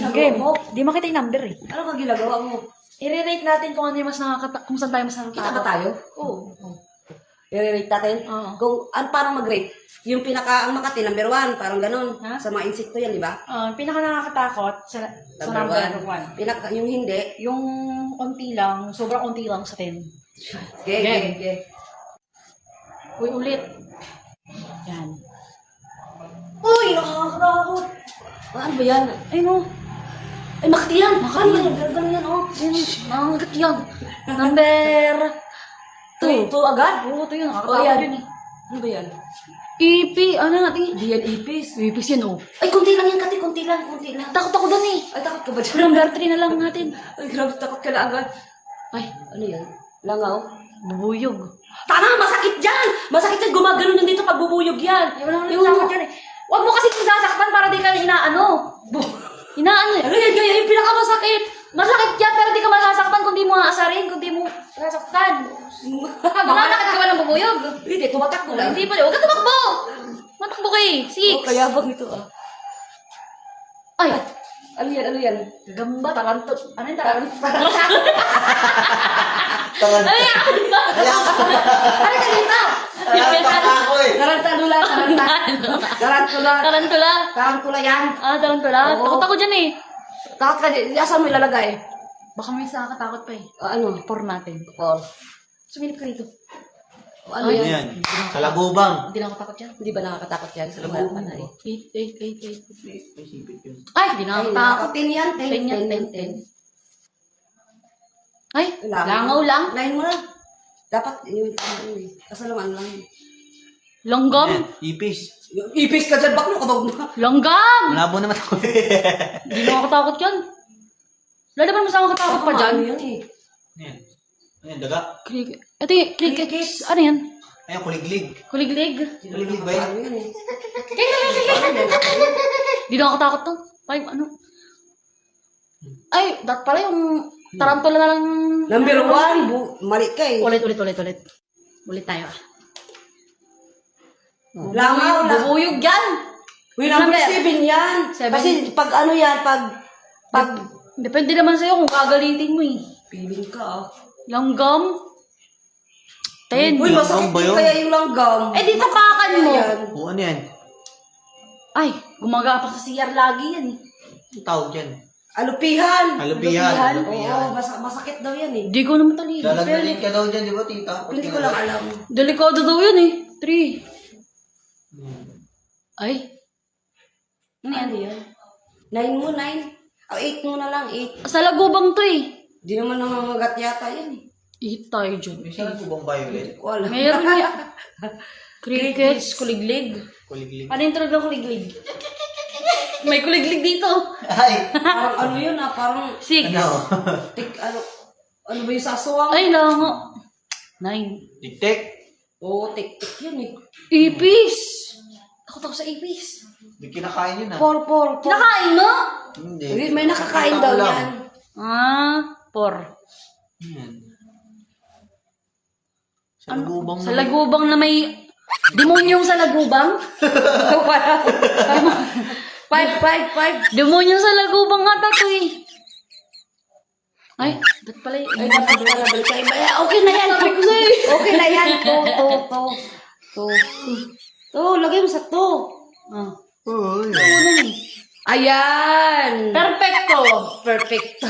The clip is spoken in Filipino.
ginagawa Game. mo? Di makita yung number eh. Ano ka ginagawa mo? I-rate natin kung ano yung mas kung saan tayo mas Kita ba tayo? Oo. I-rate natin? Oo. Kung, parang mag-rate? Yung ang Makati, number 1, parang ganun. Ha? Sa mga insekto yan, di ba? Pinaka nakakatakot sa number 1. Yung hindi. Yung konti lang, sobrang konti lang sa 10. Okay. Uy, ulit. Yan. Uy, nakakatakot. Ano ba yan? Ay no. Ay, Makati yan. Makati yan. Ganun yan, oh. Yan, nangangagat yan. Number 2. Ito agad? Oo, ito yun. Oh, Nakakatakot yan. yun eh. Ano ba yan? EP, ano natin? Diyan ipis. Ipis yan oh. Ay, kunti lang yan, Kati. Kunti lang. Takot ako dun eh. Ay, takot ka ba dyan? Number 3 na lang natin. Ay, grabe, takot ka na agad. Ay, Ano yan? Langaw? bubuyog. Tama, masakit dyan! Masakit yan, gumagano yan dito pag bubuyog yan. Ay, wala ko lang dyan eh. Huwag mo kasi sasaktan para di ka inaano. Inaano eh. Ano yan, kaya yung pinakamasakit. Masakit yan pero di ka masasaktan kung di mo aasarin, kung di mo sasaktan. Nanganakit ka ba ng bubuyog? Hindi, tumatakbo lang. Hindi pa. Huwag ka tumakbo. Matakbo ka eh. 6. Oh, kaya bang ito ah. Ay, Ano yan? gamba, taranto. Ano yung taranto? Taran. Ano yan? Ano ka dito? Ako eh. Tarantula. Tarantula. Tarantula yan. Tarantula. Oo. Takot ako dyan eh. Takot ka dyan. Saan mo ilalagay? Baka may nakakatakot pa eh. Ano? Por natin. Or, Sumilip ka dito. ano Ano yan? yan? Sa lagubang. Hindi na ako takot yan. Hindi ba nakakatakot yan? Sa lugar pa na eh. 8. Ay, hindi na ako takot. 10 yan. 10. Ay, Langaw. langaw lang. Lain mo lang. Dapat yung ano eh. Kasalangan lang. Longgam. Yan, ipis. Ipis ka dyan. Bakit nakabag mo? Longgam. Malabo naman ako. Hindi na ako takot yan. Lalo ba masama katakot pa dyan? Ano yan eh? Yan. Ayan, daga. Ito yung crickets. Ano yan? Ayan, kuliglig. Kuliglig. Kuliglig ba yan? Ano yan eh? Hindi na ako takot to. Ay, ano? Ay, dat pala yung tarantula na lang. Number 1. Mali ka eh. Ulit. Ulit tayo ah. Langaw lang. Bubuyog yan. Uy, number Number 7 yan. 7. Kasi pag ano yan, pag Depende naman sa'yo kung gagalitin mo eh. piling ka ah. Langgam. 10. Uy, masakit Langgam ba din yun? kaya yung langgam. Eh, di tapakan mo. Ayan. O, ano yan? Ay, gumagapak sa CR lagi yan eh. Ang tawag dyan. Alupihan. Alupihan. Oo, masakit daw yan eh. Di ko naman talino. Lalagdarin ka daw dyan, di ba, tita? Hindi ko lang alam. Delikado daw yan eh. 3. Ay. Ano yan? Ano yan? 9 mo, 9. O, 8 mo na lang, 8. Sa lagubang to eh. Di naman nangangagat yata yan eh. 8 tayo dyan. May saan po bang violet? Ko alam. Meron yan. Crickets, kuliglig. Kuliglig. Ano yung tulad ng kuliglig? May kuliglig dito. Ay! Parang ano yun ah, parang 6. Ano? ano ba yung sasawang? Ay, lango. 9. Tik-tik. Oo, tik-tik yun eh. Ipis. Takot ako sa ipis. Hindi kinakain yun ah. Por. Kinakain mo? Hindi. May nakakain Nakita daw ko lang. yan. Por. Yan. Sa lagubang Sa lagubang na may... Demonyong sa lagubang? 5. Demonyong sa lagubang nga to eh. Ay, ba't pala Ay, yun? dapat pala balik tayo. Okay na yan. Okay na yan. To, lagay mo sa to. Ah. Oo, yan. Ano na eh? Ayan. Perfecto. Perfecto.